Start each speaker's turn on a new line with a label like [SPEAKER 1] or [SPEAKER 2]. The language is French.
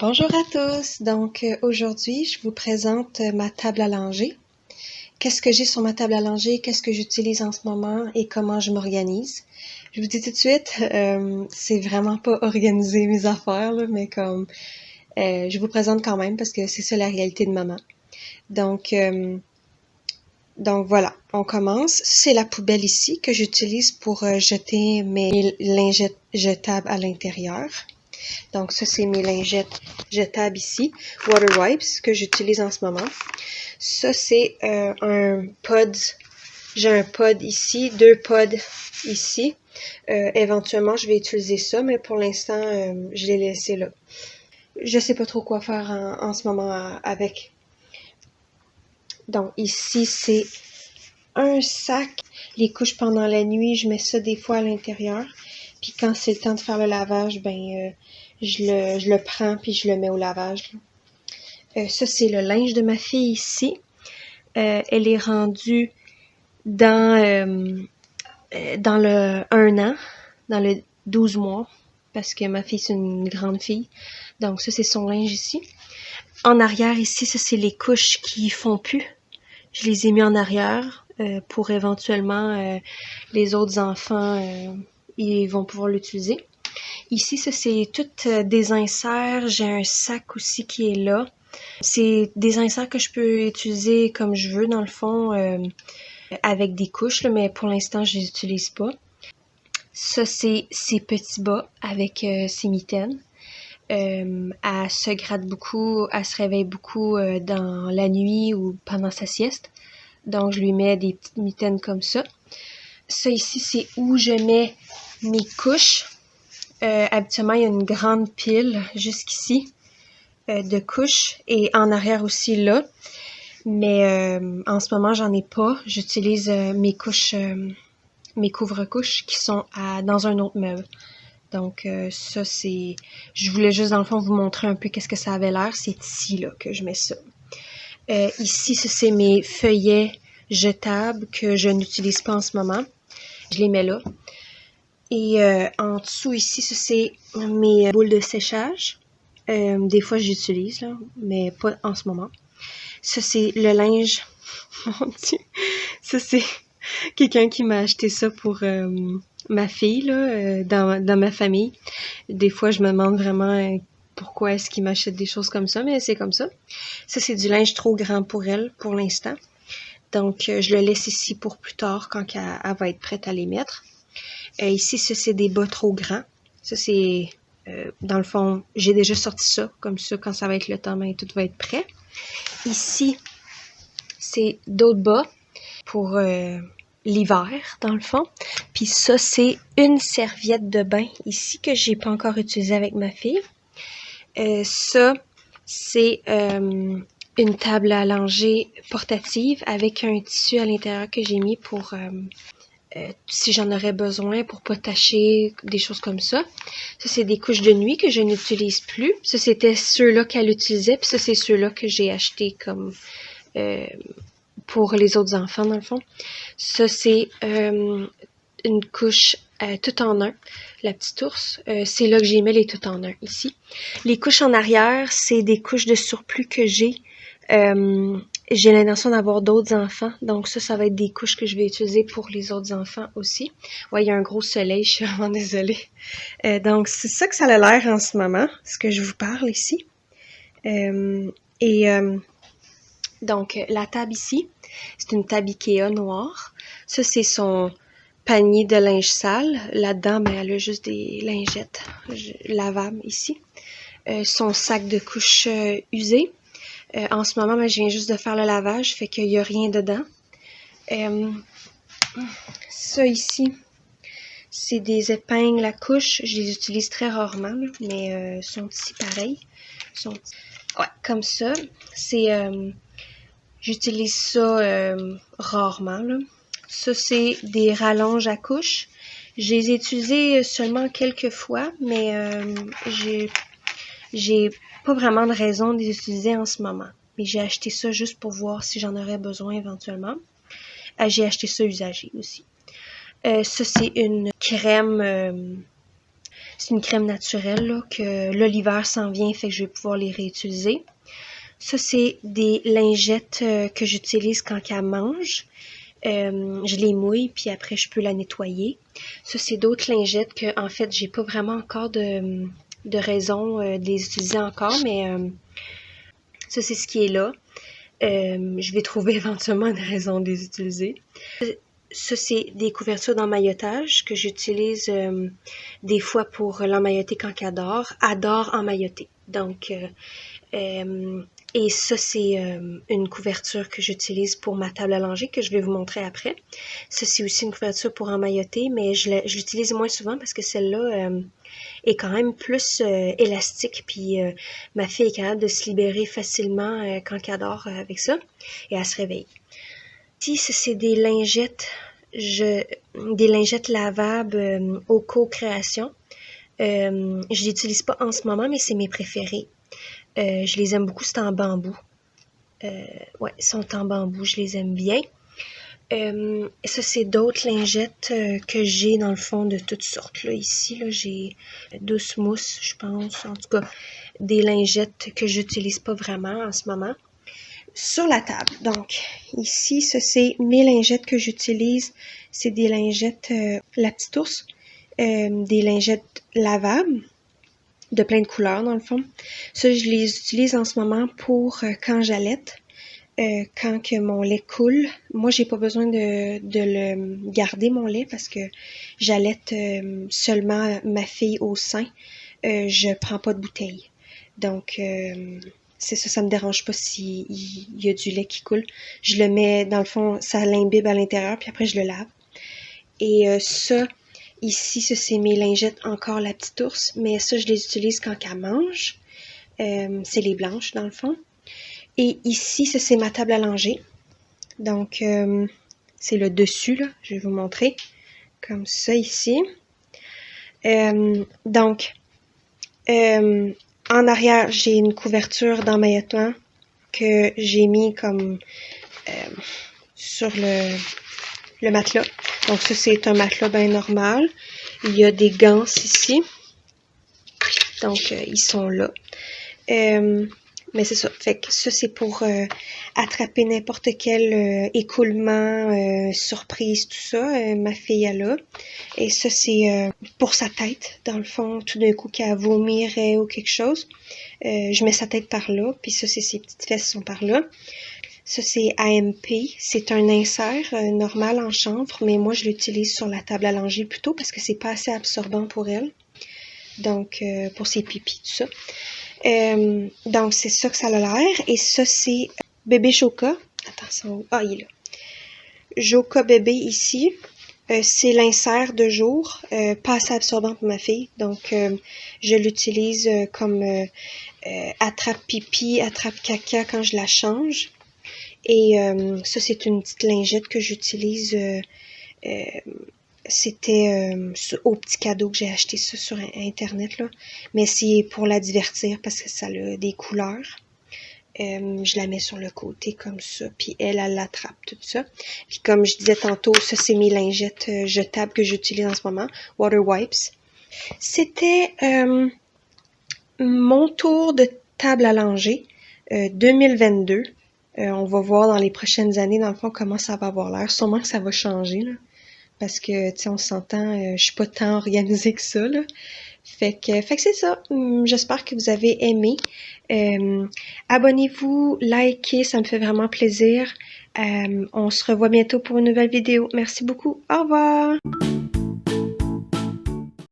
[SPEAKER 1] Bonjour à tous, donc aujourd'hui je vous présente ma table à langer. Qu'est-ce que j'ai sur ma table à langer, qu'est-ce que j'utilise en ce moment et comment je m'organise. Je vous dis tout de suite, c'est vraiment pas organiser mes affaires, là, mais comme je vous présente quand même parce que c'est ça la réalité de maman. Donc voilà, on commence. C'est la poubelle ici que j'utilise pour jeter mes lingettes jetables à l'intérieur. Donc ça, c'est mes lingettes jetables ici, Water Wipes, que j'utilise en ce moment. Ça, c'est un pod. J'ai un pod ici, 2 pods ici. Éventuellement, je vais utiliser ça, mais pour l'instant, je l'ai laissé là. Je sais pas trop quoi faire en ce moment avec. Donc ici, c'est un sac. Les couches pendant la nuit, je mets ça des fois à l'intérieur. Puis quand c'est le temps de faire le lavage, je le prends puis je le mets au lavage. Ça, c'est le linge de ma fille ici. Elle est rendue dans le 1 an, dans le 12 mois, parce que ma fille, c'est une grande fille. Donc ça, c'est son linge ici. En arrière, ici, ça, c'est les couches qui font plus. Je les ai mis en arrière pour éventuellement les autres enfants, ils vont pouvoir l'utiliser. Ici, ça, c'est tout des inserts. J'ai un sac aussi qui est là. C'est des inserts que je peux utiliser comme je veux, dans le fond, avec des couches, là, mais pour l'instant, je les utilise pas. Ça, c'est ses petits bas avec ses mitaines. Elle se gratte beaucoup, elle se réveille beaucoup dans la nuit ou pendant sa sieste. Donc, je lui mets des petites mitaines comme ça. Ça ici, c'est où je mets mes couches. Habituellement, il y a une grande pile jusqu'ici de couches et en arrière aussi là. Mais en ce moment, j'en ai pas. J'utilise mes couches, mes couvre-couches qui sont dans un autre meuble. Donc ça, c'est... Je voulais juste, dans le fond, vous montrer un peu qu'est-ce que ça avait l'air. C'est ici, là, que je mets ça. Ici, ça, c'est mes feuillets jetables que je n'utilise pas en ce moment. Je les mets là. Et en dessous, ici, ça, c'est mes boules de séchage. Des fois, j'utilise, là, mais pas en ce moment. Ça, c'est le linge. Mon Dieu. Ça, c'est quelqu'un qui m'a acheté ça pour ma fille, là, dans ma famille. Des fois, je me demande vraiment pourquoi est-ce qu'il m'achète des choses comme ça, mais c'est comme ça. Ça, c'est du linge trop grand pour elle, pour l'instant. Donc, je le laisse ici pour plus tard, quand elle va être prête à les mettre. Ici, ça, c'est des bas trop grands. Ça, c'est... dans le fond, j'ai déjà sorti ça. Comme ça, quand ça va être le temps, ben, tout va être prêt. Ici, c'est d'autres bas pour l'hiver, dans le fond. Puis ça, c'est une serviette de bain ici que j'ai pas encore utilisée avec ma fille. Ça, c'est une table à langer portative avec un tissu à l'intérieur que j'ai mis pour... si j'en aurais besoin pour pas tacher, des choses comme ça. Ça, c'est des couches de nuit que je n'utilise plus. Ça, c'était ceux-là qu'elle utilisait, puis ça, c'est ceux-là que j'ai achetés comme pour les autres enfants, dans le fond. Ça, c'est une couche tout en un, la petite ours. C'est là que j'ai mis les tout en un, ici. Les couches en arrière, c'est des couches de surplus que j'ai. J'ai l'intention d'avoir d'autres enfants, donc ça va être des couches que je vais utiliser pour les autres enfants aussi. Ouais, il y a un gros soleil, je suis vraiment désolée. Donc, c'est ça que ça a l'air en ce moment, ce que je vous parle ici. Donc, la table ici, c'est une table Ikea noire. Ça, c'est son panier de linge sale. Là-dedans, ben, elle a juste des lingettes lavables ici. Son sac de couches usé. En ce moment, ben, je viens juste de faire le lavage, fait qu'il n'y a rien dedans. Ça ici, c'est des épingles à couches. Je les utilise très rarement, là, mais sont ici pareils. Ouais, comme ça. C'est... j'utilise ça rarement, là. Ça, c'est des rallonges à couches. Je les ai utilisés seulement quelques fois, mais j'ai pas vraiment de raison de les utiliser en ce moment. Mais j'ai acheté ça juste pour voir si j'en aurais besoin éventuellement. J'ai acheté ça usagé aussi. Ça, c'est une crème C'est une crème naturelle, là, que là, l'hiver s'en vient, fait que je vais pouvoir les réutiliser. Ça, c'est des lingettes que j'utilise quand elle mange. Je les mouille, puis après, je peux la nettoyer. Ça, c'est d'autres lingettes que, en fait, j'ai pas vraiment encore de raison de les utiliser encore, mais ça, c'est ce qui est là. Je vais trouver éventuellement une raison de les utiliser. Ça, c'est des couvertures d'emmaillotage que j'utilise des fois pour l'emmailloter quand adore emmailloter. Donc, et ça, c'est une couverture que j'utilise pour ma table à langer que je vais vous montrer après. Ça, c'est aussi une couverture pour emmailloter, mais je l'utilise moins souvent parce que celle-là est quand même plus élastique, puis ma fille est capable de se libérer facilement quand elle dort avec ça, et elle se réveille. Ici, c'est des lingettes, des lingettes lavables au co-création. Je l'utilise pas en ce moment, mais c'est mes préférés. Je les aime beaucoup, c'est en bambou. Ouais, ils sont en bambou, je les aime bien. Ça, c'est d'autres lingettes que j'ai dans le fond de toutes sortes. Là, ici, là, j'ai douce mousse, je pense. En tout cas, des lingettes que j'utilise pas vraiment en ce moment. Sur la table. Donc, ici, ça, c'est mes lingettes que j'utilise. C'est des lingettes La Petite Ours. Des lingettes lavables de plein de couleurs, dans le fond. Ça, je les utilise en ce moment pour quand j'allaite. Quand que mon lait coule, moi j'ai pas besoin de le garder mon lait parce que j'allaite seulement ma fille au sein. Je prends pas de bouteille. Donc c'est ça, ça me dérange pas s'il y a du lait qui coule. Je le mets dans le fond, ça l'imbibe à l'intérieur puis après je le lave. Et ça, ici, ça c'est mes lingettes encore La Petite Ours, mais ça je les utilise quand elle mange. C'est les blanches dans le fond. Et ici, ça c'est ma table à langer. Donc, c'est le dessus, là. Je vais vous montrer. Comme ça, ici. Donc, en arrière, j'ai une couverture d'emmaillotement que j'ai mis comme sur le matelas. Donc, ça, c'est un matelas bien normal. Il y a des gants ici. Donc, ils sont là. Mais c'est ça. Fait que ça, c'est pour attraper n'importe quel écoulement, surprise, tout ça. Ma fille, elle a. Et ça, c'est pour sa tête, dans le fond. Tout d'un coup, qu'elle vomirait ou quelque chose. Je mets sa tête par là. Puis ça, c'est ses petites fesses sont par là. Ça, c'est AMP. C'est un insert normal en chanvre. Mais moi, je l'utilise sur la table à langer plutôt parce que c'est pas assez absorbant pour elle. Donc, pour ses pipis, tout ça. Donc, c'est ça que ça a l'air. Et ça, c'est bébé Joca. Attention. Ah, il est là. Joca bébé ici. C'est l'insert de jour. Pas assez absorbant pour ma fille. Donc, je l'utilise comme attrape pipi, attrape caca quand je la change. Et ça, c'est une petite lingette que j'utilise. C'était au petit cadeau que j'ai acheté ça sur Internet, là. Mais c'est pour la divertir parce que ça a des couleurs. Je la mets sur le côté comme ça, puis elle l'attrape, tout ça. Puis comme je disais tantôt, ça, c'est mes lingettes jetables que j'utilise en ce moment. Water Wipes. C'était mon tour de table à langer 2022. On va voir dans les prochaines années, dans le fond, comment ça va avoir l'air. Sûrement que ça va changer, là. Parce que, tu sais, on s'entend, je suis pas tant organisée que ça, là. Fait que c'est ça. J'espère que vous avez aimé. Abonnez-vous, likez, ça me fait vraiment plaisir. On se revoit bientôt pour une nouvelle vidéo. Merci beaucoup. Au revoir!